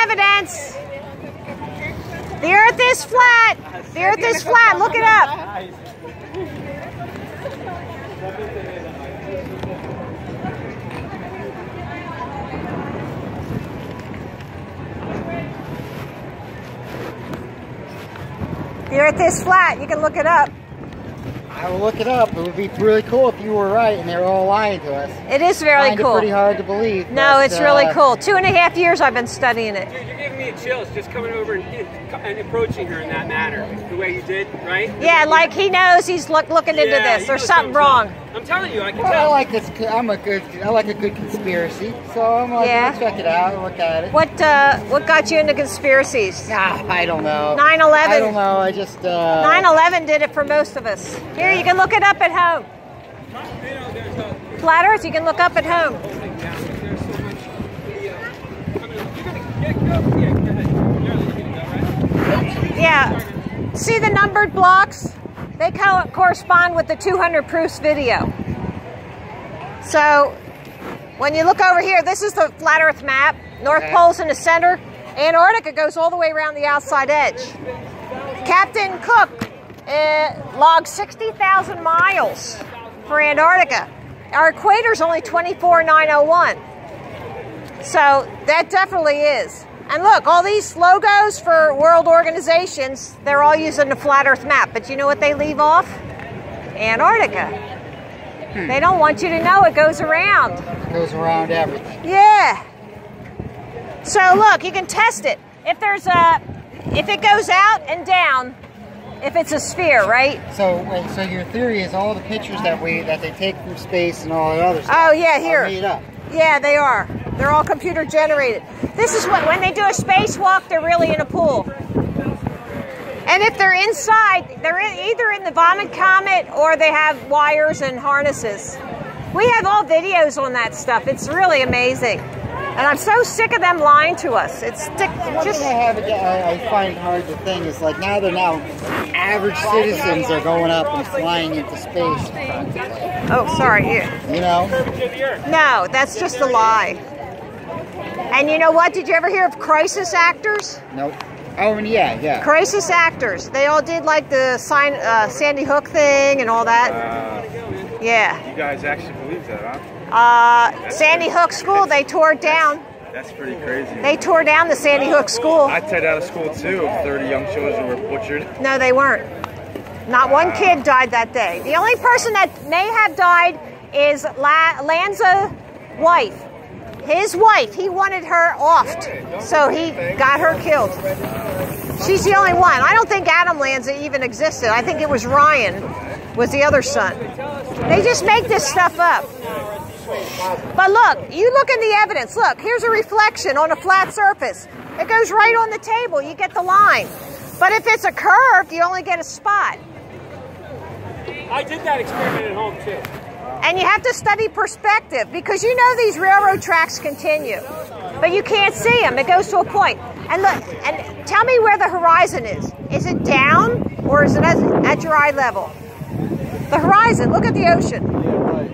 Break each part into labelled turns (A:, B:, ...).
A: evidence. The earth is flat. The earth is flat. Look it up. The earth is flat. You can look it up.
B: I will look it up. It would be really cool if you were right and they were all lying to us.
A: It is very cool.
B: It's pretty hard to believe.
A: No, it's really cool. 2.5 years I've been studying it.
C: Dude, you're giving me chills just coming over and approaching her in that manner, the way you did, right?
A: Yeah, like he knows he's looking into this. There's something wrong.
C: I'm telling you, I can
B: tell.
C: I
B: like this. I like a good conspiracy, so I'm like, let's check it out, look at it.
A: What got you into conspiracies?
B: I don't know.
A: 9/11.
B: I don't know. I just
A: 9/11 did it for most of us. Here, you can look it up at home. Flat Earth, you can look up at home. Yeah. See the numbered blocks? They correspond with the 200 proofs video. So when you look over here, this is the flat Earth map. North Pole's in the center. Antarctica goes all the way around the outside edge. Captain Cook logged 60,000 miles for Antarctica. Our equator's only 24,901. So that definitely is. And look, all these logos for world organizations, they're all using the flat Earth map. But you know what they leave off? Antarctica. They don't want you to know it goes around.
B: It goes around everything.
A: Yeah. So look, you can test it. If it goes out and down, if it's a sphere, right?
B: So your theory is all the pictures that they take from space and all that other stuff.
A: Oh yeah, here.
B: Are made up.
A: Yeah, they are. They're all computer generated. This is when they do a spacewalk, they're really in a pool. And if they're inside, they're either in the Vomit Comet or they have wires and harnesses. We have all videos on that stuff. It's really amazing. And I'm so sick of them lying to us.
B: One thing I find hard to think is like now average citizens are going up and flying into space practically.
A: Oh, sorry.
B: You know?
A: No, that's just a lie. And you know what? Did you ever hear of crisis actors?
B: Nope. Oh, yeah.
A: Crisis actors. They all did like the Sandy Hook thing and all that. Yeah.
D: You guys actually believe that, huh?
A: Sandy Hook School, they tore it down.
D: That's pretty crazy.
A: They tore down the Sandy Hook School.
D: I tied out of school too. 30 young children were butchered.
A: No, they weren't. Not one kid died that day. The only person that may have died is Lanza's wife. His wife, he wanted her offed, so he got her killed. She's the only one. I don't think Adam Lanza even existed. I think it was Ryan, was the other son. They just make this stuff up. But look, you look in the evidence. Look, here's a reflection on a flat surface. It goes right on the table. You get the line. But if it's a curved, you only get a spot.
C: I did that experiment at home too.
A: And you have to study perspective because you know these railroad tracks continue, but you can't see them. It goes to a point. And look, and tell me where the horizon is. Is it down or is it at your eye level? The horizon, look at the ocean.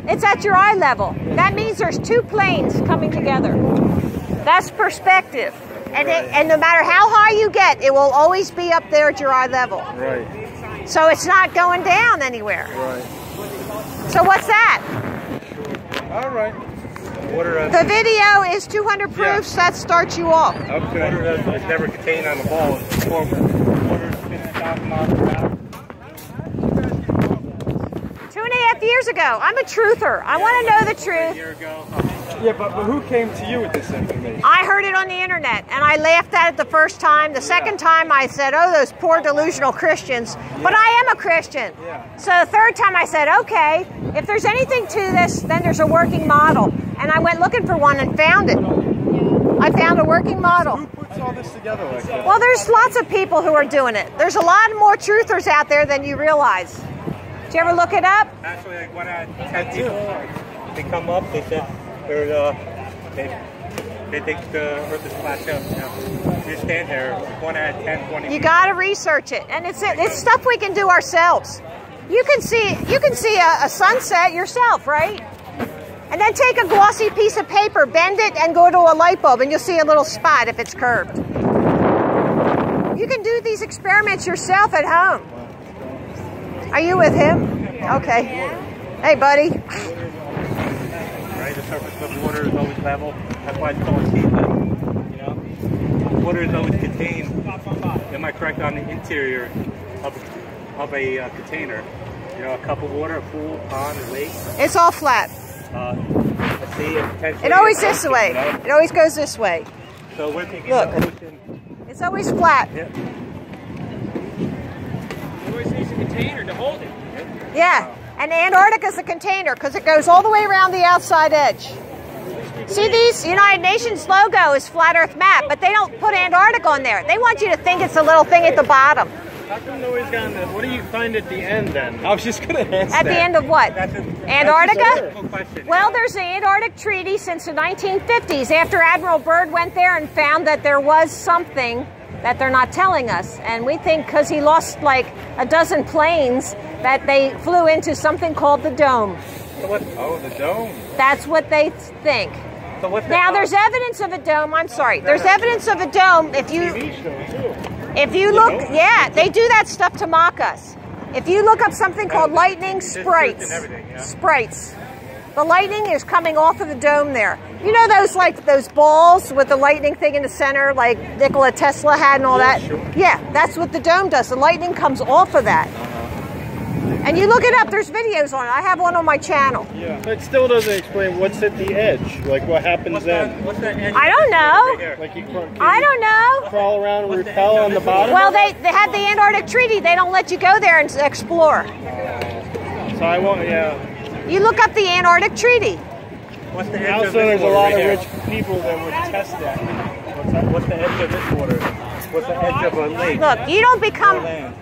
A: It's at your eye level. That means there's two planes coming together. That's perspective. And no matter how high you get, it will always be up there at your eye level.
D: Right.
A: So it's not going down anywhere.
D: Right.
A: So what's that?
D: All right.
A: The video is 200 proofs. That starts you off.
D: Okay. It's never contained on the ball.
A: 2.5 years ago. I'm a truther. I want to know the truth.
D: A year ago. Yeah, but who came to you with this information?
A: I heard it on the internet, and I laughed at it the first time. The second time, I said, oh, those poor delusional Christians. But I am a Christian. So the third time, I said, okay, if there's anything to this, then there's a working model. And I went looking for one and found it. I found a working model.
D: Who puts all this together like that?
A: Well, there's lots of people who are doing it. There's a lot more truthers out there than you realize. Did you ever look it up?
E: Actually, like when I had two, they come up, they said, they think the Earth is flat up. You know, you stand there, one at 10, 20.
A: You got to research it, and it's stuff we can do ourselves. You can see a sunset yourself, right? And then take a glossy piece of paper, bend it, and go to a light bulb, and you'll see a little spot if it's curved. You can do these experiments yourself at home. Are you with him? Okay. Hey, buddy.
E: Right, the surface of the water is always level. That's why it's called sea level. You know, water is always contained. Am I correct on the interior of a container? You know, a cup of water, a pool, pond, a lake.
A: It's all flat.
E: Let's see,
A: it always this way. It always goes this way.
E: So we're thinking
A: Look,
E: the ocean.
A: It's always flat.
E: Yeah.
C: It always needs a container to hold it.
A: Yeah, and Antarctica is a container because it goes all the way around the outside edge. See, these United Nations logo is Flat Earth map, but they don't put Antarctica on there. They want you to think it's a little thing at the bottom.
D: How come nobody's gotten that? What do you find at the end then? I was just going to ask
A: At the end of what? Antarctica? Well, there's the Antarctic Treaty since the 1950s after Admiral Byrd went there and found that there was something that they're not telling us. And we think because he lost like a dozen planes that they flew into something called the dome.
E: Oh, the dome.
A: That's what they think.
E: So what's
A: now, there's evidence of a dome. I'm sorry. There's evidence of a dome if you look. Yeah, they do that stuff to mock us. If you look up something called lightning sprites. Sprites. The lightning is coming off of the dome there. You know those balls with the lightning thing in the center like Nikola Tesla had and all that?
E: Sure.
A: Yeah, that's what the dome does. The lightning comes off of that. And you look it up, there's videos on it. I have one on my channel.
D: Yeah, but it still doesn't explain what's at the edge. Like what happens then?
E: What's that edge?
A: I don't know.
D: Like you
A: I don't know.
D: crawl around and repel on the bottom?
A: Well, they had the Antarctic Treaty. They don't let you go there and explore.
D: So I won't, yeah.
A: You look up the Antarctic Treaty.
E: What's the edge
D: Also,
E: of this
D: there's a
E: water
D: lot
E: right
D: of
E: here?
D: rich people that would test that.
E: What's the edge of this water? What's the edge of a lake?
A: Look, you don't become
E: Land,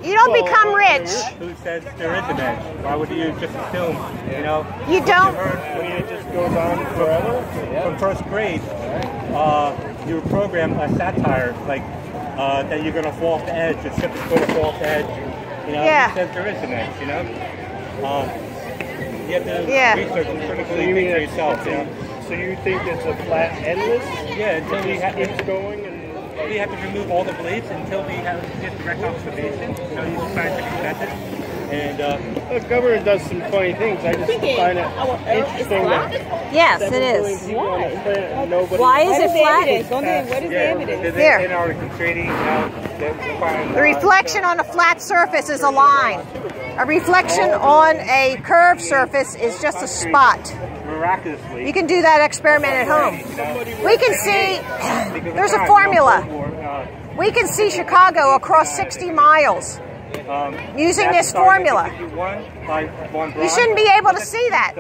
A: you don't become rich.
E: Who says there is an edge? Why would you just assume, you know?
A: You don't.
D: It just goes on forever?
E: From first grade, you were programmed a satire, like that you're going to fall off the edge, the ship is going to fall off the edge. You know,
A: Yeah.
E: who says there is an edge, you know? You have to research and critically think for yourself, you know?
D: So you think it's a flat endless?
E: Yeah, until we have
D: Keeps going and...
E: we have to remove all the beliefs until we have get direct observation, you know, use scientific methods. And
D: the government does some funny things. I just find it interesting that
A: Yes, it is. Why is it flat?
F: What is the evidence?
A: Here.
E: in our treaty, you know,
A: The reflection on a flat surface is a line. A reflection on a curved surface is just a spot.
E: miraculously.
A: You can do that experiment at home. We can see, there's a formula. We can see Chicago across 60 miles using this formula. You shouldn't be able to see that.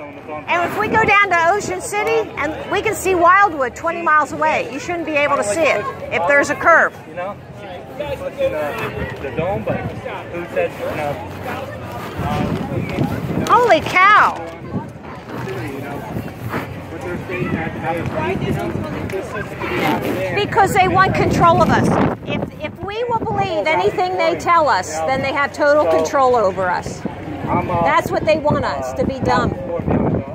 A: And if we go down to Ocean City, and we can see Wildwood 20 miles away, you shouldn't be able to see it if there's a curve.
E: You know, the dome, but who said, you know,
A: Holy cow! Because they want control of us. If we will believe anything they tell us, then they have total control over us. That's what they want us, to be dumb.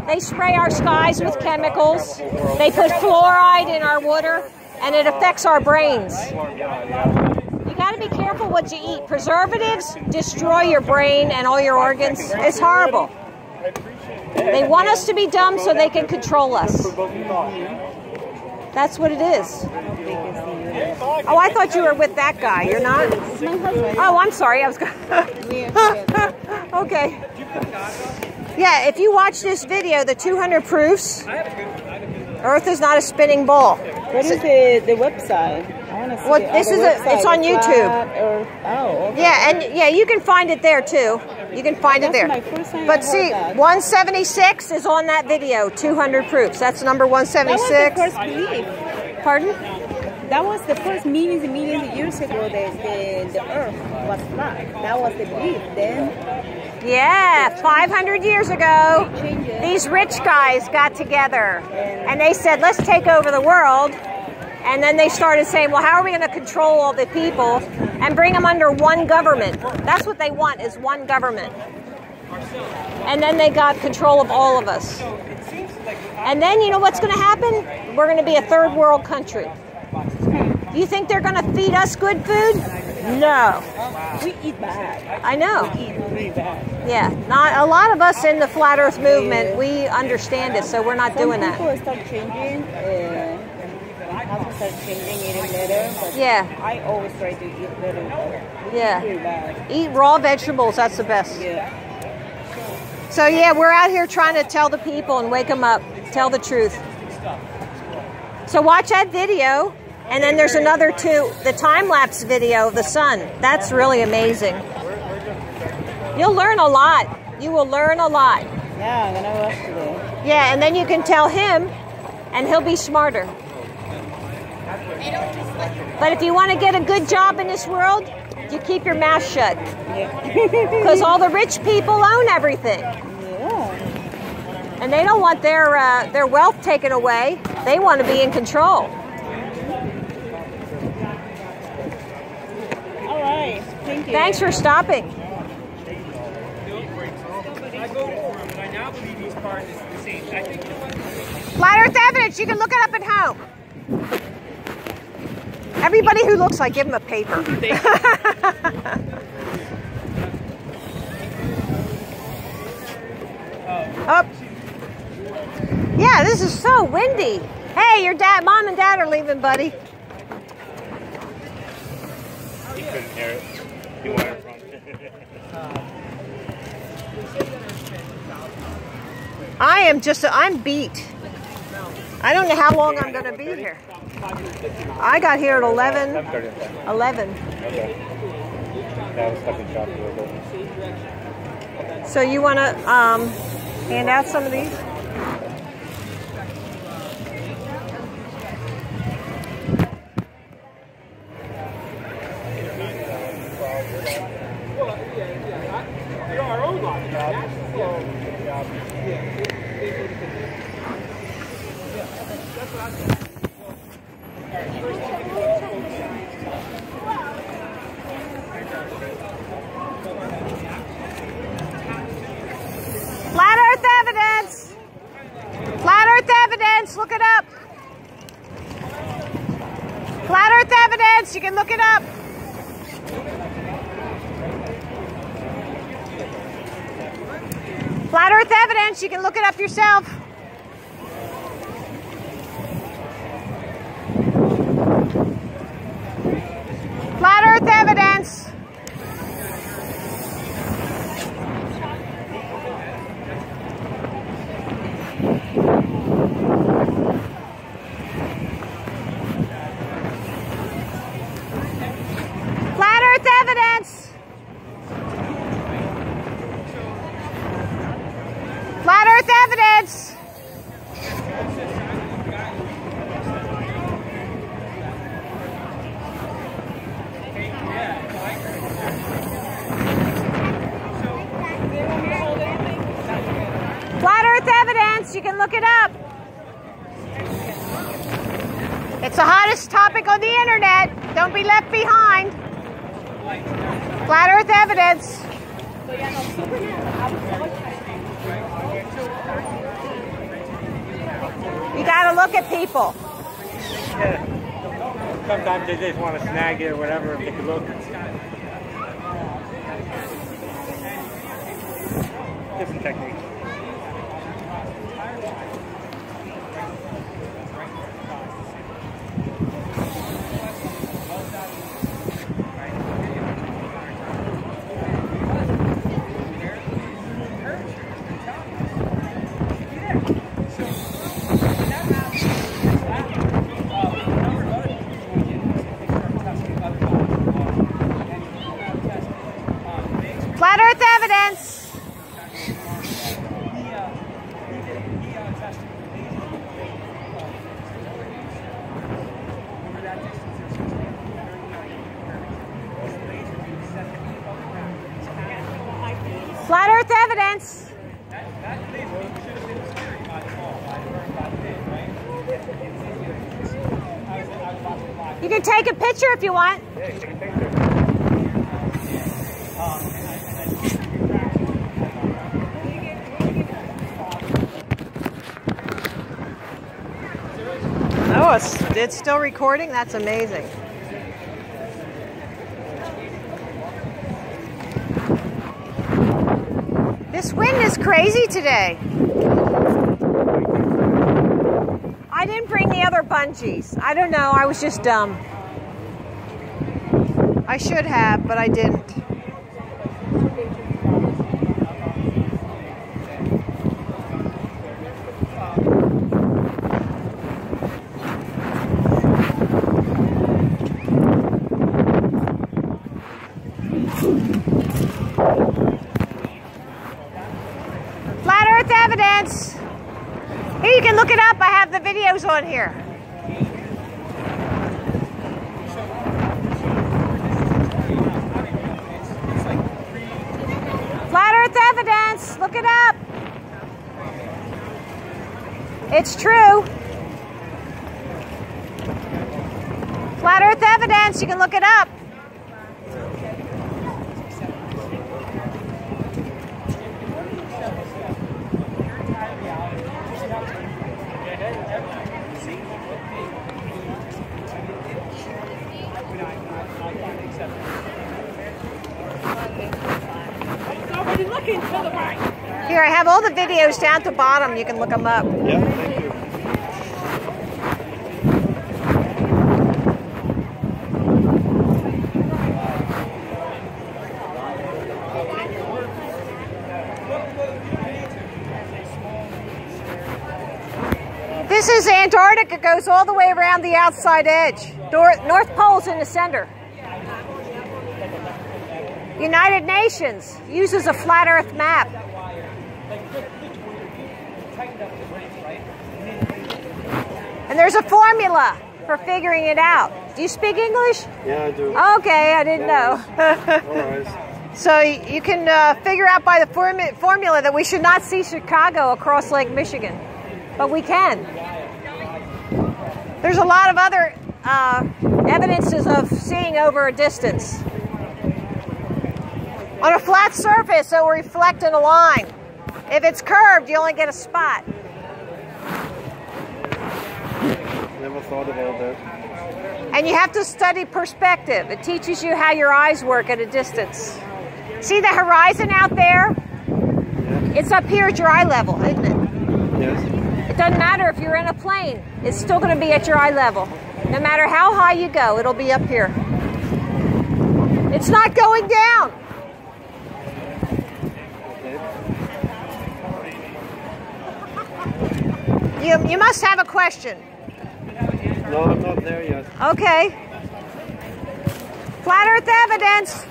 A: They spray our skies with chemicals. They put fluoride in our water, and it affects our brains. You got to be careful what you eat. Preservatives destroy your brain and all your organs. It's horrible. They want us to be dumb so they can control us. That's what it is. Oh, I thought you were with that guy. You're not? Oh, I'm sorry. I was okay. Yeah, if you watch this video, the 200 proofs, Earth is not a spinning ball.
F: What is the website?
A: Well, this is it's on YouTube.
F: Oh, okay.
A: Yeah, and yeah, you can find it there too. You can find it there.
F: My first time
A: But
F: I
A: see,
F: heard that.
A: 176 is on that video. 200 proofs. That's number 176.
F: That was the first belief.
A: Pardon?
F: That was the first millions and millions of years ago that the Earth was flat. That was the belief then.
A: Yeah, 500 years ago, these rich guys got together and they said, let's take over the world. And then they started saying, well, how are we going to control all the people and bring them under one government? That's what they want, is one government. And then they got control of all of us. And then you know what's going to happen? We're going to be a third world country. You think they're going to feed us good food? No.
F: We eat bad.
A: I know.
F: We eat really bad.
A: Yeah, not a lot of us in the Flat Earth movement, we understand it, so we're not doing that.
F: Some people start changing, have to start changing, eating better, but
A: Yeah.
F: I always try to eat better.
A: Yeah.
F: Really bad.
A: Eat raw vegetables, that's the best.
F: Yeah.
A: So yeah, we're out here trying to tell the people and wake them up, tell the truth. So watch that video, and then there's another two, the time-lapse video of the sun. That's really amazing. You'll learn a lot. You will learn a lot.
F: Yeah, I'm gonna watch today.
A: Yeah, and then you can tell him, and he'll be smarter. But if you want to get a good job in this world, you keep your mouth shut.
F: Yeah.
A: Because all the rich people own everything.
F: Yeah.
A: And they don't want their wealth taken away. They want to be in control.
F: All right. Thank you.
A: Thanks for stopping.
C: I voted for him, but I now believe he's part of the same. I think
A: Flat Earth evidence. You can look it up at home. Everybody who looks like, give them a paper. Up. Yeah, this is so windy. Hey, your dad, mom and dad are leaving, buddy.
E: He couldn't hear it. He wanted from
A: I'm beat. I don't know how long I'm going to be here. I got here at 11. 11.
E: Okay. That was stuck in shop a little bit.
A: So you want to hand out some of these?
C: we are our own lot.
A: Flat Earth evidence. Flat Earth evidence. Look it up. Flat Earth evidence. You can look it up. Flat Earth evidence. You can look it up yourself. Flat Earth evidence. Flat Earth evidence. Flat Earth evidence. Flat Earth evidence. You can look it up. It's the hottest topic on the internet. Don't be left behind. Flat Earth evidence. You gotta look at people.
E: Yeah. Sometimes they just want to snag it or whatever, take a look. Different techniques.
A: Flat Earth evidence. Flat Earth evidence. You can take a picture if you want.
E: Yeah, take a picture.
A: Oh, it's still recording? That's amazing. This wind is crazy today. I didn't bring the other bungees. I don't know, I was just dumb. I should have, but I didn't. Flat Earth evidence. Here, you can look it up. I have the videos on here. Flat Earth evidence. Look it up. It's true. Flat Earth evidence. You can look it up. Here, I have all the videos down at the bottom. You can look them up.
D: Yeah, thank you.
A: This is Antarctica. It goes all the way around the outside edge. North Pole's in the center. United Nations uses a flat Earth map. And there's a formula for figuring it out. Do you speak English?
D: Yeah, I do.
A: Okay, I didn't know. So you can figure out by the formula that we should not see Chicago across Lake Michigan. But we can. There's a lot of other evidences of seeing over a distance. On a flat surface, it will reflect in a line. If it's curved, you only get a spot.
D: Never thought about that.
A: And you have to study perspective. It teaches you how your eyes work at a distance. See the horizon out there?
D: Yeah.
A: It's up here at your eye level, isn't it?
D: Yes.
A: It doesn't matter if you're in a plane. It's still going to be at your eye level. No matter how high you go, it'll be up here. It's not going down. You must have a question.
D: No, I'm not there yet.
A: Okay. Flat Earth evidence.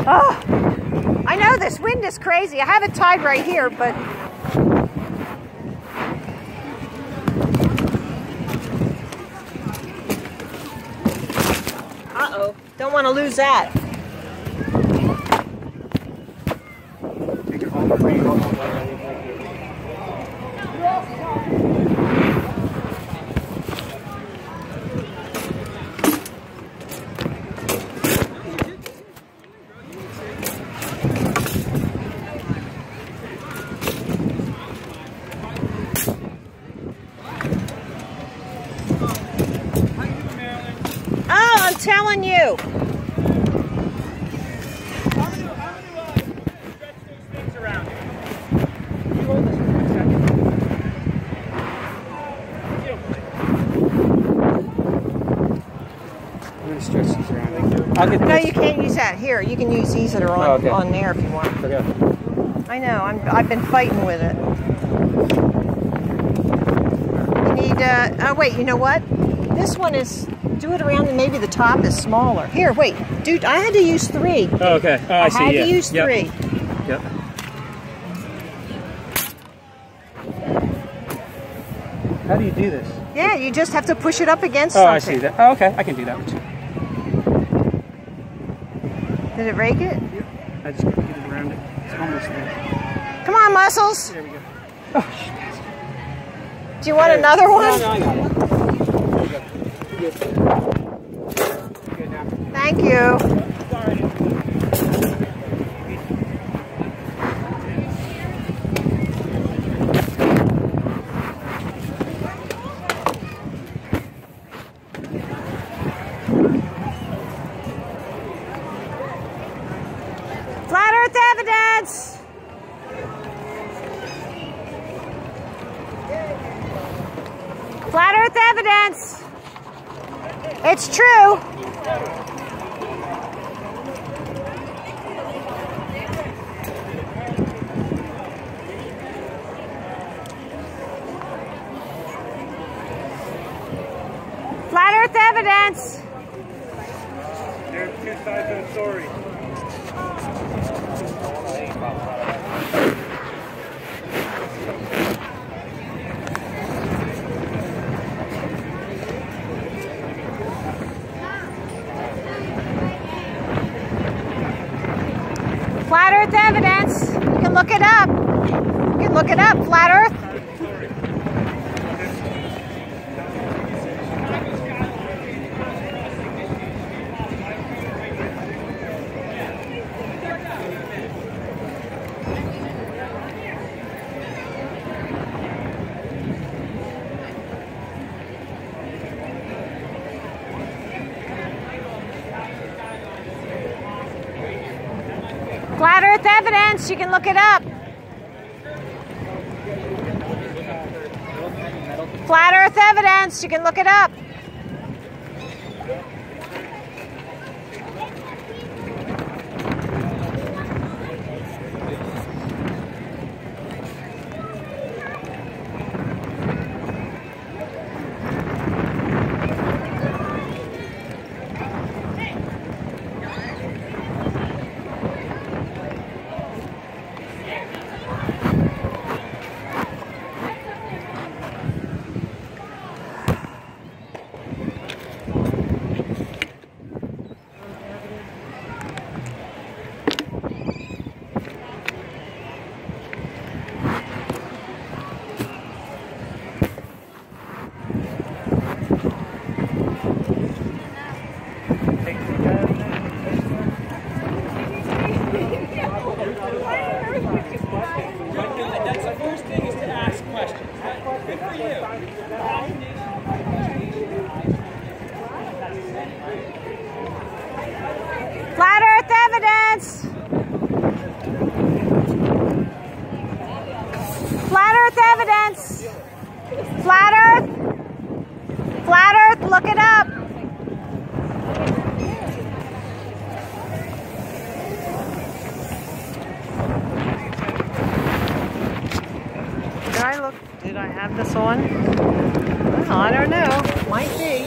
A: Oh, I know this wind is crazy. I have it tied right here, but... Uh-oh. Don't want to lose that. I'm telling you. No, you can't use that. Here, you can use these that are on, on there if you want.
D: Okay.
A: I know, I've been fighting with it. You need, oh wait, you know what? This one is, do it around and maybe the top is smaller. Here, wait, dude, I had to use 3.
C: Oh, okay. Oh, I see.
A: I had to use 3.
C: Yep. How do you do this?
A: Yeah, you just have to push it up against something.
C: I see that. Oh, okay. I can do that.
A: Did it rake it?
C: Yep. I just got to get it around it. It's almost there.
A: Come on, muscles.
C: There we go. Oh, shit.
A: Do you want another one?
C: No, I got it. There you go. Good now.
A: Thank you. Flat Earth evidence. It's true. Flat Earth evidence.
E: There's two sides of the story.
A: Flat Earth evidence. You can look it up. You can look it up. Flat Earth. Flat Earth evidence, you can look it up. Flat Earth evidence, you can look it up. Flat Earth evidence. Flat Earth evidence. Flat Earth. Flat Earth, look it up. Did I have this on? Well, I don't know. Might be.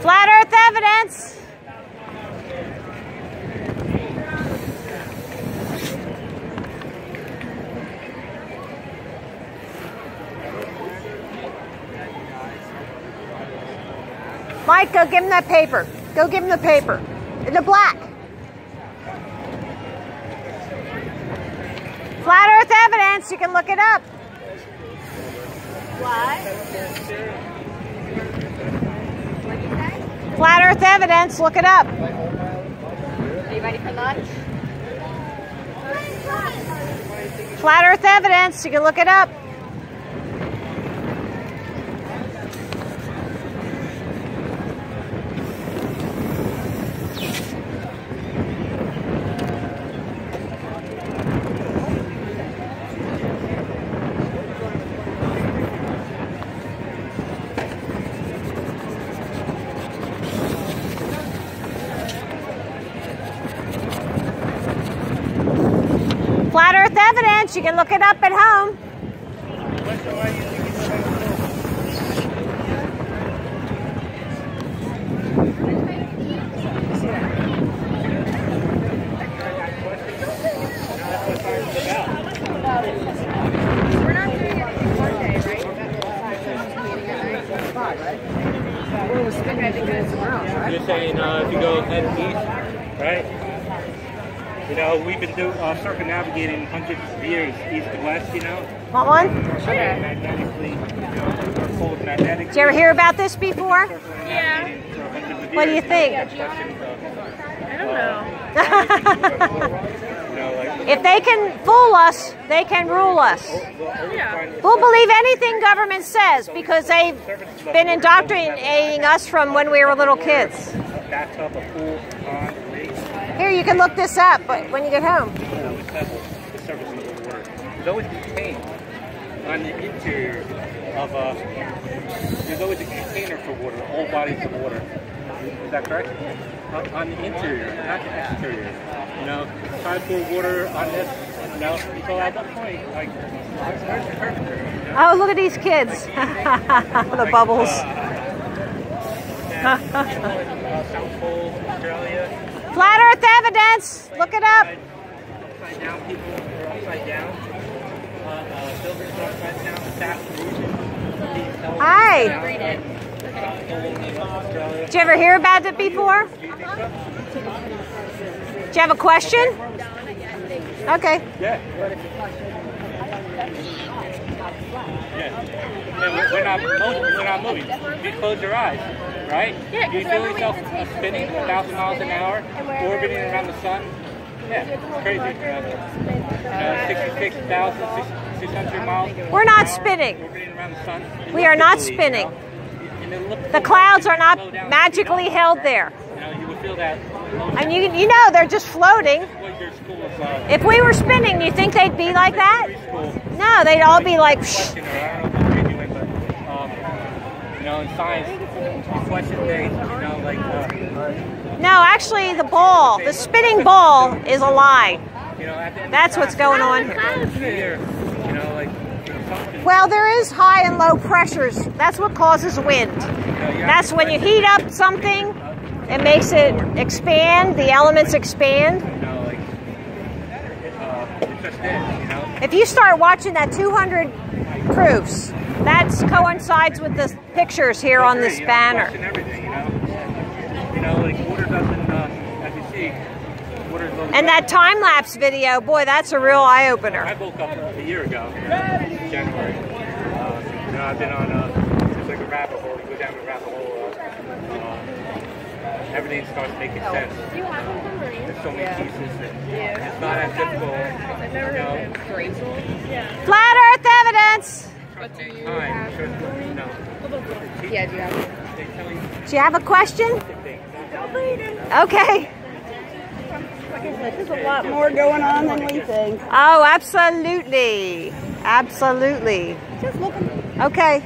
A: Flat Earth evidence. Mike, go give him that paper. Go give him the paper. The black. Flat Earth evidence, you can look it up.
F: What?
A: Flat Earth evidence, look it up.
F: Are you ready for lunch?
A: Flat Earth evidence, you can look it up. Flat Earth evidence, you can look it up at home.
F: We're not doing it one day, right? Okay, I think it's tomorrow, right?
E: You're saying if you go head east, right? You know, we've been circumnavigating hundreds of years east to west, you know?
A: Want one?
E: Okay. Magnetically, you know, magnetically.
A: Did you ever hear about this before?
F: Yeah.
A: What do you think?
F: I don't know.
A: If they can fool us, they can rule us.
F: Yeah.
A: We'll believe anything government says because they've been indoctrinating us from when we were little kids.
E: Bathtub, a pool, pond, lake.
A: Here, you can look this up when you get home.
E: the surface of the water. There's always contained on the interior of there's always a container for water, all bodies of water. Is that correct? On the interior, not the exterior. You know, try to pour water on this, you know, so at that point, like, where's the curvature? You know?
A: Oh, look at these kids. The bubbles.
E: South Pole, Australia.
A: Flat Earth evidence. Look it up.
E: Upside down people are upside down. Buildings are upside down. Staff
A: Hi. Did you ever hear about it before? Did you have a question? Okay.
E: Yeah. We're not moving. You close your eyes, right?
G: Yeah,
E: you feel yourself spinning 1,000 miles an hour, orbiting around the sun. Yeah, it's crazy. 66,600 miles.
A: We're not spinning.
E: Orbiting around the sun.
A: We are not spinning. The clouds are not magically held there.
E: You would feel that.
A: And you know they're just floating. If we were spinning, do you think they'd be like that? No, they'd all be like. Psh.
E: You know, in science, question days, you know, like.
A: No, actually, the spinning ball is a lie. That's what's going on here.
E: You know, like.
A: Well, there is high and low pressures. That's what causes wind. That's when you heat up something, it makes it expand, the elements expand. If you start watching that 200 proofs, that coincides with the pictures here on this banner. And that time-lapse video, boy, that's a real eye-opener.
E: I woke up a year ago, January. You know, I've been on it's like a rabbit hole. You go down the rabbit hole. Everything starts making sense. There's so many pieces. It's not as difficult. You know.
A: Flat Earth evidence.
G: Yeah, do you have it?
A: Do you have a question? Okay.
F: There's a lot more going on than we think.
A: Oh, absolutely. Absolutely.
F: Just looking.
A: Okay.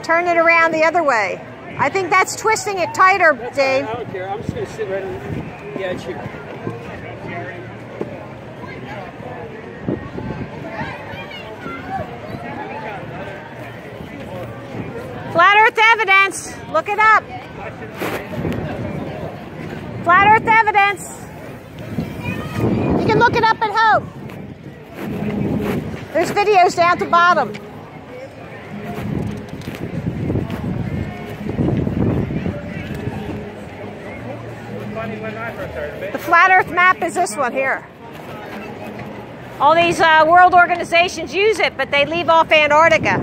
A: Turn it around the other way. I think that's twisting it tighter, Dave.
C: I don't care. I'm just going to sit right on the edge here.
A: Flat Earth evidence. Look it up. Flat Earth evidence. You can look it up at home. There's videos down at the bottom. The Flat Earth map is this one here. All these world organizations use it, but they leave off Antarctica.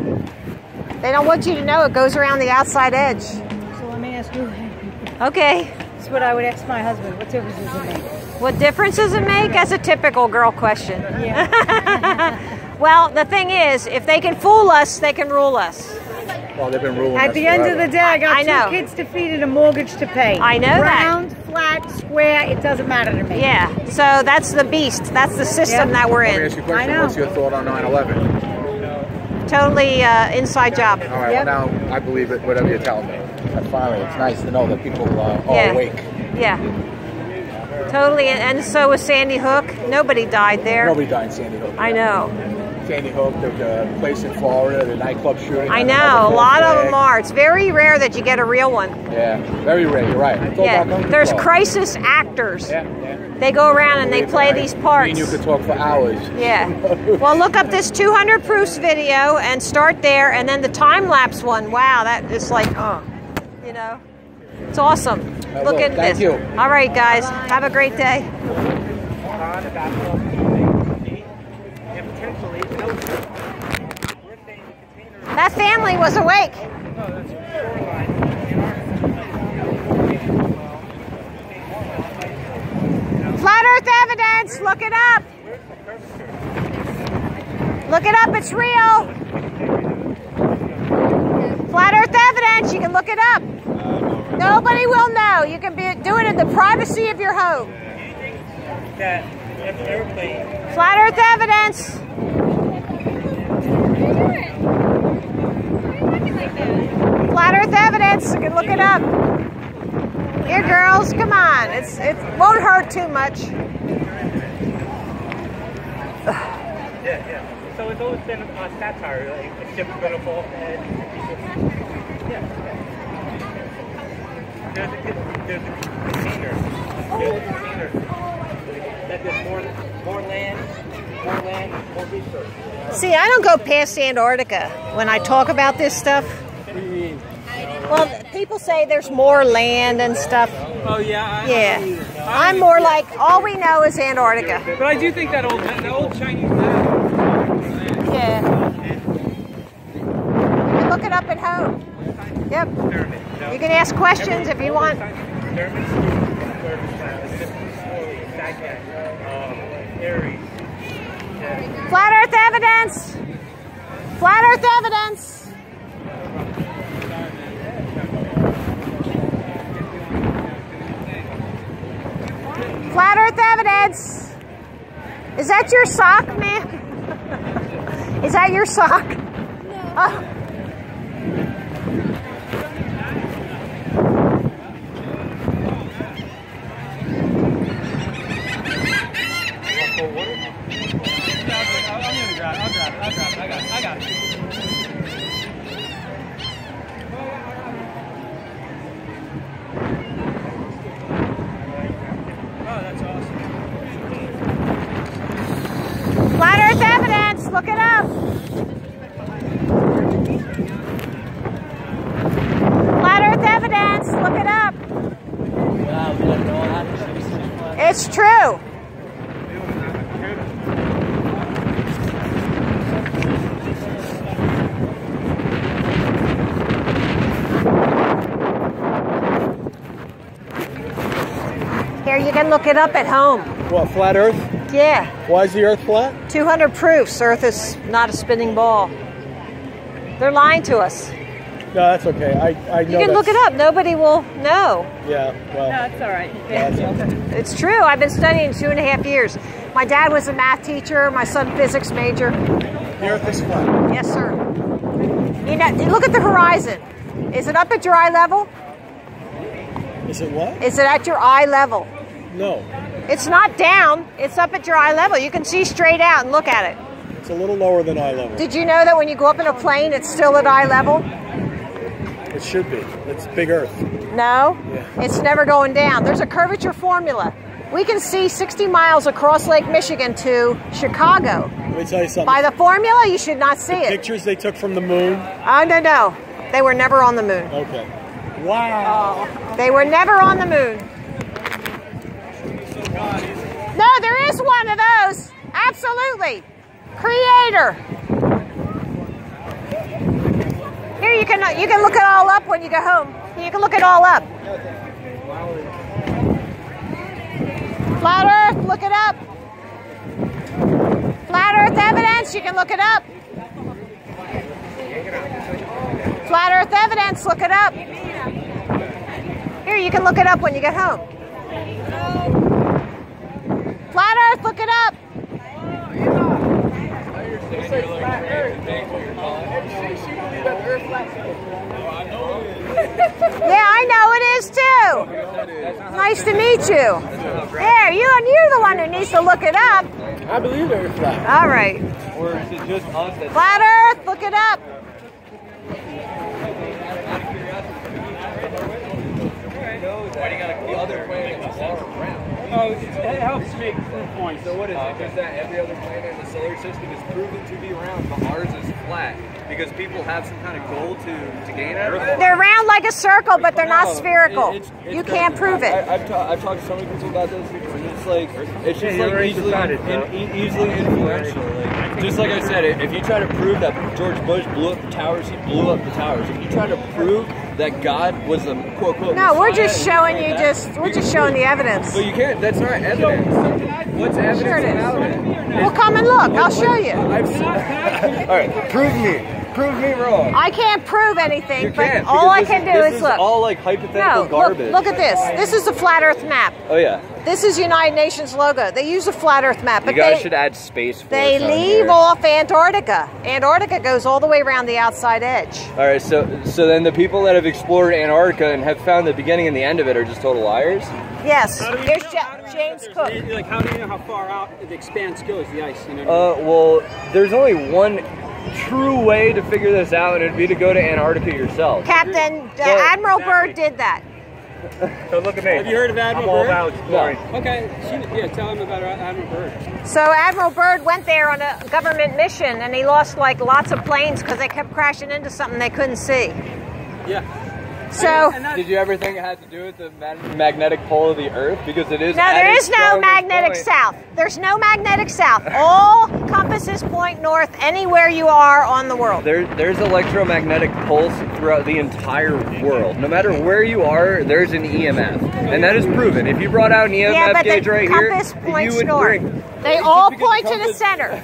A: They don't want you to know it goes around the outside edge.
F: So let me ask you.
A: Okay.
F: That's what I would ask my husband. What difference does it make?
A: What difference does it make? That's a typical girl question.
F: Yeah.
A: Well, the thing is, if they can fool us, they can rule us.
B: Well, they've been ruling
F: At
B: us
F: the end of
B: forever.
F: the day, I got
A: know.
F: 2 kids to feed and a mortgage to pay.
A: I know that.
F: Round, flat, square, it doesn't matter to me.
A: Yeah, so that's the beast. That's the system that we're
B: Let me
A: in.
B: ask you a question.
F: I know.
B: What's your thought on 9/11?
A: Totally inside job.
B: All right,
F: Yep.
B: well, now I believe it, whatever you're telling me. But finally, it's nice to know that people are
A: Yeah.
B: awake.
A: Yeah. Totally, and so was Sandy Hook. Nobody died there.
B: Nobody died in Sandy Hook.
A: I know.
B: Sandy Hook, the place in Florida, the nightclub shooting.
A: I know. A lot of them are. It's very rare that you get a real one.
B: Yeah, very rare. You're right. It's all
A: Yeah.
B: about going
A: There's
B: to club.
A: crisis actors.
B: Yeah, yeah.
A: They go around and they play these
B: Me
A: parts.
B: and you could talk for hours.
A: Yeah. Well, look up this 200 proofs video and start there, and then the time-lapse one. Wow, that is like, you know, it's awesome. Look
B: will.
A: at
B: Thank
A: this.
B: you.
A: All right, guys. Have a great day. That family was awake. Flat Earth evidence. Look it up. Look it up. It's real. Flat Earth evidence. You can look it up. Nobody will know. You can do it in the privacy of your home.
E: That airplane.
A: Flat Earth evidence. Flat Earth evidence. You can look it up. Here, girls, come on. It won't hurt too much.
E: Yeah. So it's always been satire, like a ship's gonna fall and yeah. There's a container. That there's more land, more research.
A: See, I don't go past Antarctica when I talk about this stuff. Well, people say there's more land and stuff.
C: Oh yeah.
A: I'm more like all we know is Antarctica.
C: But I do think that old Chinese map.
A: Yeah. You look it up at home. Yep. You can ask questions if you want. Flat Earth evidence. Flat Earth evidence. Flat Earth evidence. Is that your sock, man? Is that your sock? No. Oh.
C: I got it.
A: Flat Earth evidence, look it up. Flat Earth evidence, look it up. It's true. Here, you can look it up at home.
D: What, flat Earth?
A: Yeah.
D: Why is the Earth flat?
A: 200 proofs Earth is not a spinning ball. They're lying to us.
D: No, that's okay. I know.
A: You can look it up. Nobody will know.
D: Yeah, well.
F: No, it's all right.
A: It's true. I've been studying 2.5 years. My dad was a math teacher. My son, physics major.
D: The Earth is flat.
A: Yes, sir. You know, look at the horizon. Is it up at your eye level?
D: Is it what?
A: Is it at your eye level?
D: No.
A: It's not down. It's up at your eye level. You can see straight out and look at it.
D: It's a little lower than eye level.
A: Did you know that when you go up in a plane, it's still at eye level?
D: It should be. It's big Earth.
A: No,
D: Yeah.
A: It's never going down. There's a curvature formula. We can see 60 miles across Lake Michigan to Chicago.
D: Let me tell you something.
A: By the formula, you should not see it.
D: Pictures they took from the moon.
A: Oh, no. They were never on the moon.
D: Okay. Wow.
A: They were never on the moon. No, there is one of those. Absolutely. Creator. Here, you can look it all up when you go home. You can look it all up. Flat Earth, look it up. Flat Earth evidence, you can look it up. Flat Earth evidence, look it up. Here, you can look it up when you get home. Flat Earth, look it up. Yeah, I know it is too. Nice to meet you. There, you're the one who needs to look it up.
D: I believe they're flat.
A: All right.
E: Or is it just us that
A: Flat Earth, look it up.
E: why do you got the other planets are round?
C: Oh, it helps make proof points.
H: So what is it? Because that every other planet in the solar system is proven to be round, but ours is flat. Because people have some kind of goal to gain out of it.
A: They're round like a circle, but they're not spherical. You can't prove it.
H: I've talked to so many people about this, and it's like it's just like easily influential. Like, just like I said, if you try to prove that George Bush blew up the towers, he blew up the towers. If you try to prove that God was a quote unquote
A: No, we're
H: Messiah,
A: just showing you we're just showing the evidence.
H: But you can't. That's not evidence. What's evidence
A: Sure it is.
H: about it?
A: Well, come and look. I'll show you.
H: All right, prove me. prove me wrong.
A: I can't prove anything,
H: You can't,
A: but all I
H: because
A: can do
H: this
A: is look.
H: all like hypothetical garbage.
A: Look at this. This is the flat Earth map.
H: Oh yeah.
A: This is United Nations logo. They use a flat Earth map, but
H: You guys should add Space Force.
A: They
H: on
A: leave
H: here.
A: off Antarctica. Antarctica goes all the way around the outside edge.
H: All right, so then the people that have explored Antarctica and have found the beginning and the end of it are just total liars.
A: Yes.
C: How do we
A: Here's
C: know- how do we know
A: James
C: if
A: Cook.
C: there's- Like, how do you know how far out the expanse goes, the ice? You know what I mean?
H: Well, there's only one true way to figure this out, and it'd be to go to Antarctica yourself.
A: Captain Admiral Byrd did that.
E: So look at me.
C: Have you heard of Admiral
E: I'm all
C: Byrd?
E: about exploring.
C: Okay, yeah, tell him about Admiral Byrd.
A: So Admiral Byrd went there on a government mission, and he lost like lots of planes because they kept crashing into something they couldn't see.
C: Yeah.
A: So
H: Did you ever think it had to do with the magnetic pole of the Earth? Because it is.
A: no,
H: at
A: there
H: its
A: is no
H: strongest
A: magnetic
H: point.
A: south. There's no magnetic south. All compasses point north anywhere you are on the world.
H: There's electromagnetic pulse throughout the entire world. No matter where you are, there's an EMF, and that is proven. If you brought out an EMF
A: Yeah, but
H: gauge
A: the
H: right here,
A: compass points
H: you would
A: north.
H: bring.
A: They
H: Just
A: all
H: because
A: point
H: the
A: to the
H: compass-
A: center.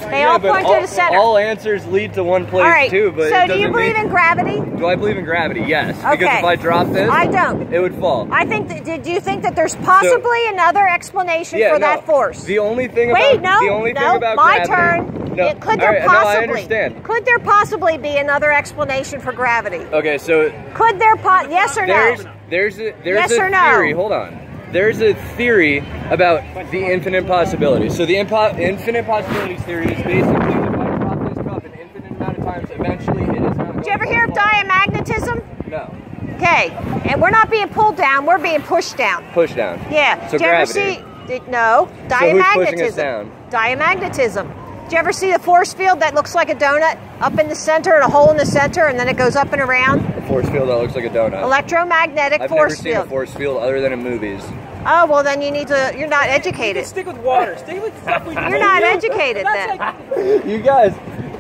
A: They
H: Yeah,
A: all
H: but
A: point to the center.
H: All answers lead to one place
A: All right.
H: too. But
A: So
H: it
A: do you
H: doesn't
A: believe
H: mean-
A: in gravity?
H: Do I believe in gravity? Yes.
A: Okay.
H: Because if I drop this,
A: I don't.
H: it would fall.
A: I think that. Do you think that there's possibly another explanation for that force?
H: The only thing
A: Wait,
H: about
A: no,
H: the only
A: no,
H: thing about
A: my
H: gravity,
A: turn.
H: No.
A: Could
H: All
A: there
H: right,
A: possibly?
H: No, I understand.
A: Could there possibly be another explanation for gravity?
H: Okay, so
A: Could there? Yes or no?
H: there's
A: Yes
H: a
A: or no?
H: theory. Hold on. There's a theory about the infinite possibilities. So the infinite possibilities theory is basically if I drop this cup an infinite amount of times, eventually it is not.
A: Did you ever hear of diamagnetism?
H: No.
A: Okay, and we're not being pulled down; we're being pushed down.
H: Push down.
A: Yeah.
H: So
A: Did you ever
H: gravity.
A: see? No.
H: So who's pushing us
A: Diamagnetism.
H: down?
A: Diamagnetism. Did you ever see the force field that looks like a donut up in the center and a hole in the center, and then it goes up and around?
H: A force field that looks like a donut.
A: Electromagnetic
H: I've
A: force
H: never seen
A: field.
H: a force field other than in movies.
A: Oh well, then you need to. You're not educated.
C: Stick with water. Stick with stuff we
A: You're not educated then.
H: You guys,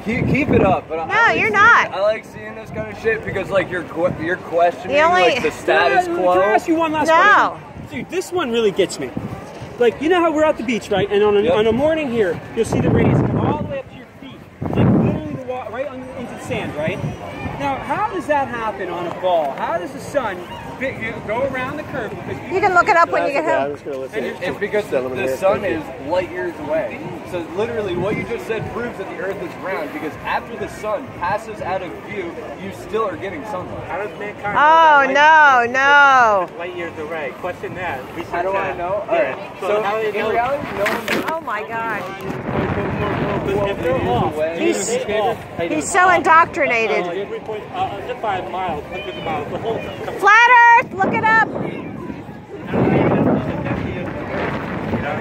H: keep it up. But
A: No, you're not.
H: I like seeing this kind of shit because like you're questioning
A: The only-
H: like the status
C: Can
H: quo.
C: I ask you one last
A: No.
C: question? Dude, this one really gets me. Like, you know how we're at the beach, right? And on a morning here, you'll see the rays come all the way up to your feet. Like, literally the water, right into the sand, right? Now, how does that happen on a ball? How does the sun go around the curve? Because
A: You can look it up when you get
D: I'm
A: home.
D: just gonna listen.
H: It's because the sun is light years away. So literally what you just said proves that the earth is round because after the sun passes out of view, you still are getting sunlight.
E: How does mankind
A: Oh no, no.
E: light years away? Question that.
H: How do I know? Alright. So
E: how do you
H: in
E: know?
H: reality, no one
A: Oh my God.
E: If they're off,
A: He's so indoctrinated.
E: every point, just 5 miles, hundreds of miles, the whole.
A: Flat Earth, look it up.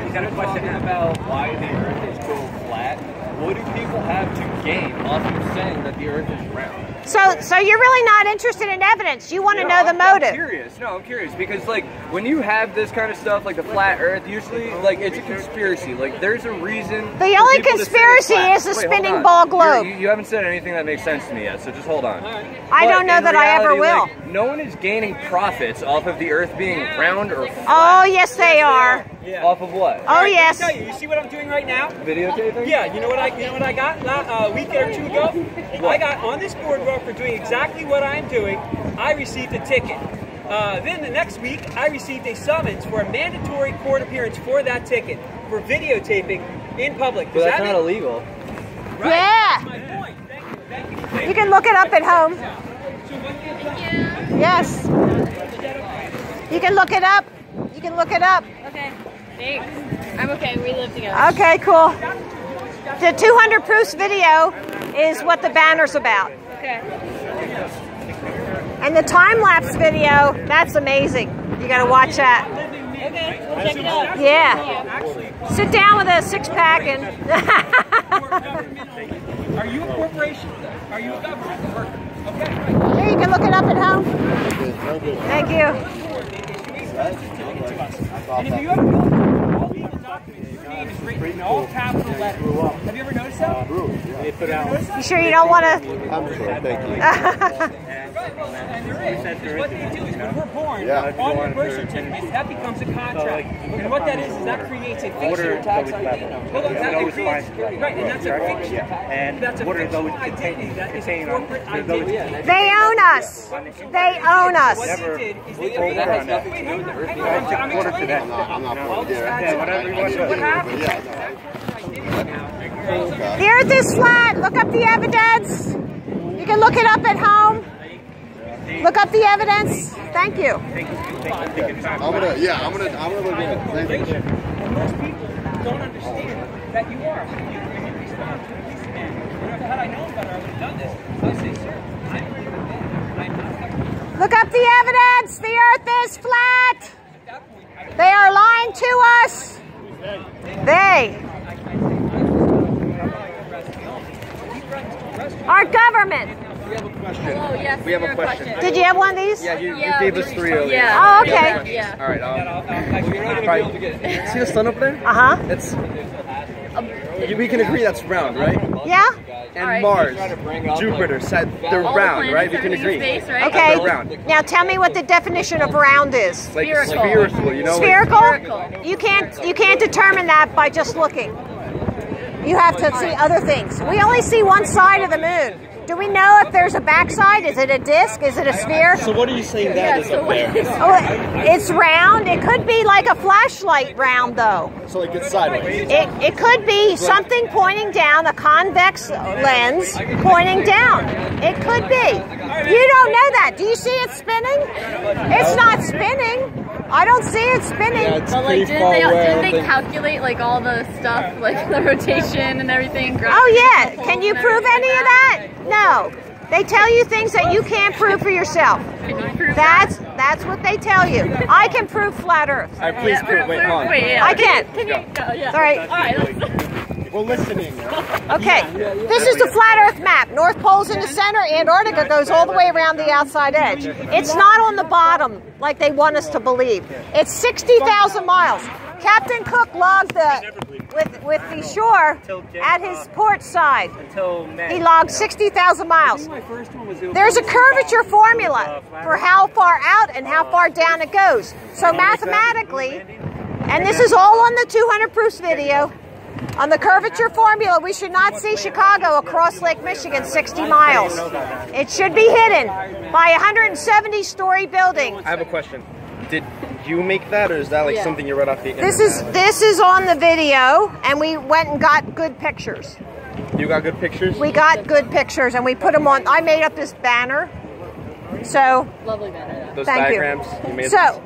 H: You gotta question about why the earth is so flat. What do people have to gain off of saying that the earth is round?
A: So you're really not interested in evidence. You want to know the
H: I'm
A: motive.
H: curious. No, I'm curious because like when you have this kind of stuff like the flat earth, usually like it's a conspiracy. Like there's a reason.
A: The
H: for
A: only
H: people to say
A: conspiracy
H: it's flat.
A: is the
H: Wait, hold
A: spinning
H: on.
A: ball globe.
H: You haven't said anything that makes sense to me yet, so just hold on.
A: I don't know that I ever will.
H: Like, no one is gaining profits off of the earth being round or flat.
A: Oh yes, they are.
C: Yeah.
H: Off of what?
A: Oh yes.
C: Let me tell you, you see what I'm doing right now?
H: Videotaping?
C: Yeah, you know what I got a week or two ago? I got on this boardwalk for doing exactly what I'm doing. I received a ticket. Then the next week, I received a summons for a mandatory court appearance for that ticket for videotaping in public.
H: But that's not illegal.
C: Right?
A: Yeah.
C: That's my point. Thank you.
A: You can look it up at home. Yes. You can look it up. You can look it up.
G: Okay, thanks. I'm okay. We live together.
A: Okay, cool. The 200 proofs video is what the banner's about.
G: Okay.
A: And the time-lapse video, that's amazing. You gotta watch that.
G: Okay, we'll check it out.
A: Yeah. Sit down with a six-pack and...
C: Are you a corporation? Are you a government worker? Okay, right.
A: Here, you can look it up at home. Thank you.
C: And if you ever all these documents, you need name is written in all capital letters. Have you ever noticed that?
E: They put out.
A: You sure you don't want to?
I: I'm sure, thank you.
C: And there is. Because what they do is when we're born, on your birth certificate, that becomes a contract. And what that is that creates a fiction tax ID. Well, that creates, right, and that's a fiction.
E: And
C: that's a fiction identity. That is a corporate identity.
A: They own us. They own us.
C: What they did is they
I: I'm not going to
C: what happened?
A: The earth is flat. Look up the evidence. You can look it up at home. Look up the evidence. Thank you.
I: I'm gonna look at it. Thank you.
C: Most people don't understand that you are. Had I known better, I would have done this. I would say, sir, I'm ready to I'm not.
A: Look up the evidence. The earth is flat. They are lying to us. They. Our government.
H: We have a question.
G: Oh, yes.
H: We have a question.
A: Did you have one of these?
H: Yeah, you gave us 3 earlier.
G: Yeah.
A: Oh, okay.
G: Yeah.
H: All right. See the sun up there?
A: Uh-huh.
H: It's. We can agree that's round, right?
A: Yeah?
H: And Mars, Jupiter, they're round, right? We can agree.
G: Space, right?
A: Okay.
H: They're round.
A: Now tell me what the definition of round is.
H: Like
G: Spherical.
H: spherical, you know?
A: Spherical? You can't determine that by just looking. You have to see other things. We only see one side of the moon. Do we know if there's a backside? Is it a disc? Is it a sphere?
H: So what are you saying that is up there?
A: Oh, it's round. It could be like a flashlight round, though.
H: So like it's sideways.
A: It could be something pointing down, a convex lens pointing down. It could be. You don't know that. Do you see it spinning? It's not spinning. I don't see it spinning.
H: Yeah, it's
G: But like,
H: pretty far away,
G: didn't they calculate like all the stuff, like the rotation and everything?
A: Oh yeah. Can you prove any of that? No. They tell you things that you can't prove for yourself.
G: Can you prove
A: That's what they tell you. I can prove flat Earth.
H: All right, please prove. Wait, hold on.
A: I can.
G: Can you? Yeah.
A: All right.
G: All right.
H: We're listening.
A: Okay, this is the flat Earth map. North Pole's in the center, Antarctica goes all the way around the outside edge. It's not on the bottom like they want us to believe. It's 60,000 miles. Captain Cook logged with the shore at his port side. He logged 60,000 miles. There's a curvature formula for how far out and how far down it goes. So mathematically, and this is all on the 200 proofs video, on the curvature formula, we should not see Chicago across Lake Michigan 60 miles. It should be hidden by a 170-story building.
H: I have a question. Did you make that, or is that like something you read off the internet?
A: This is on the video, and we went and got good pictures.
H: You got good pictures?
A: We got good pictures, and we put them on. I made up this banner. So
G: Lovely banner.
H: Those
A: thank
H: diagrams you made.
A: So.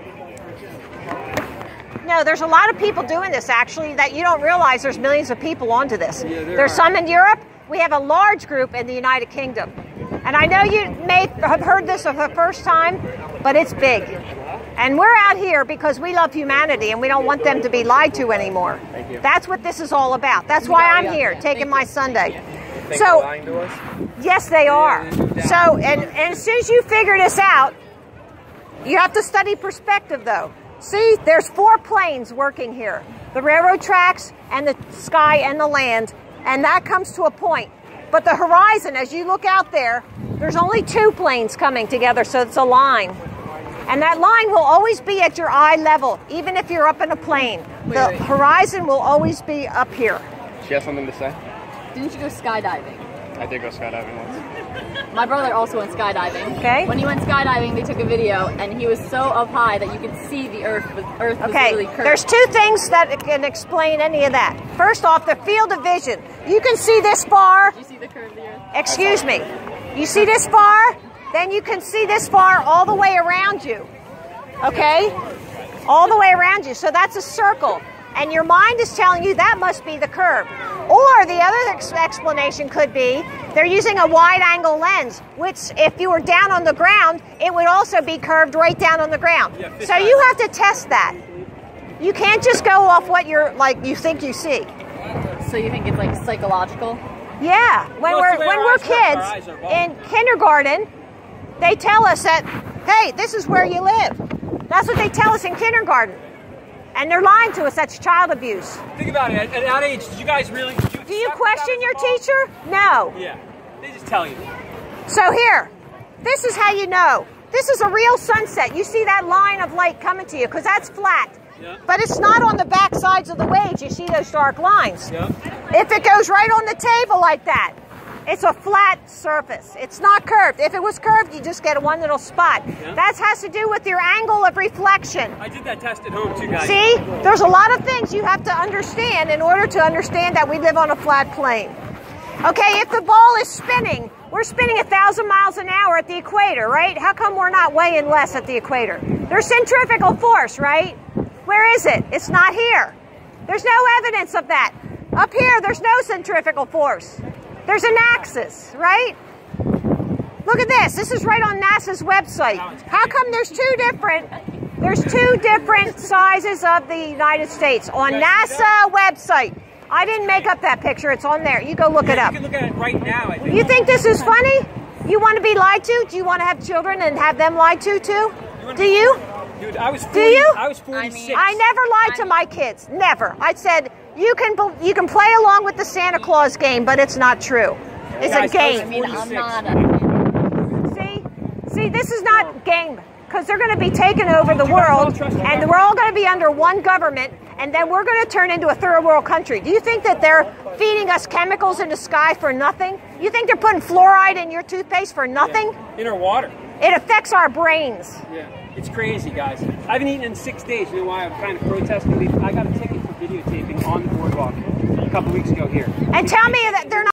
A: No, there's a lot of people doing this, actually, that you don't realize there's millions of people onto this. There's some in Europe. We have a large group in the United Kingdom. And I know you may have heard this for the first time, but it's big. And we're out here because we love humanity and we don't want them to be lied to anymore.
H: Thank you.
A: That's what this is all about. That's why I'm here, taking my Sunday.
H: Think they're lying to us?
A: Yes, they are. So, and as soon as you figure this out, you have to study perspective, though. See, there's 4 planes working here. The railroad tracks and the sky and the land, and that comes to a point. But the horizon, as you look out there, there's only 2 planes coming together, so it's a line. And that line will always be at your eye level, even if you're up in a plane. The horizon will always be up here.
H: She has something to say?
G: Didn't you go skydiving?
H: I did go skydiving once.
G: My brother also went skydiving.
A: Okay.
G: When he went skydiving, they took a video, and he was so up high that you could see the Earth was really curved.
A: There's 2 things that can explain any of that. First off, the field of vision. You can see this far.
G: Did you see the curve of the Earth?
A: Excuse me. You see this far? Then you can see this far all the way around you. Okay? All the way around you. So that's a circle. And your mind is telling you that must be the curve. Or the other explanation could be they're using a wide-angle lens, which if you were down on the ground, it would also be curved right down on the ground. So you have to test that. You can't just go off what you think you see.
G: So you think it's like psychological?
A: Yeah. When we're kids in kindergarten, they tell us that, hey, this is where you live. That's what they tell us in kindergarten. And they're lying to us. That's child abuse.
C: Think about it. At that age, did you guys really...
A: Do you question your teacher? No.
C: Yeah. They just tell you.
A: So here, this is how you know. This is a real sunset. You see that line of light coming to you because that's flat. Yeah. But it's not on the back sides of the waves. You see those dark lines. Yeah. If it goes right on the table like that, it's a flat surface. It's not curved. If it was curved, you just get one little spot. Yeah. That has to do with your angle of reflection.
C: I did that test at home too, guys.
A: See? There's a lot of things you have to understand in order to understand that we live on a flat plane. Okay, if the ball is spinning, we're spinning 1,000 miles an hour at the equator, right? How come we're not weighing less at the equator? There's centrifugal force, right? Where is it? It's not here. There's no evidence of that. Up here, there's no centrifugal force. There's an axis, right? Look at this. This is right on NASA's website. How come there's two different sizes of the United States on NASA website? I didn't make up that picture. It's on there. You go look it up.
C: You can look at it right now, I think.
A: You think this is funny? You want to be lied to? Do you want to have children and have them lied to too? Do you?
C: Dude, I was 40,
A: do you?
C: I was 46.
A: I never lied to my kids. Never. I said, you can play along with the Santa Claus game, but it's not true. It's a game.
G: I mean, I'm not
A: See, this is not game, because they're going to be taking over the world, and we're all going to be under one government, and then we're going to turn into a third world country. Do you think that they're feeding us chemicals in the sky for nothing? You think they're putting fluoride in your toothpaste for nothing?
C: Yeah. In our water.
A: It affects our brains.
C: Yeah, it's crazy, guys. I haven't eaten in 6 days. You know why I'm kind of protesting? I got a ticket for videotaping on the boardwalk a couple weeks ago here.
A: And tell me that they're not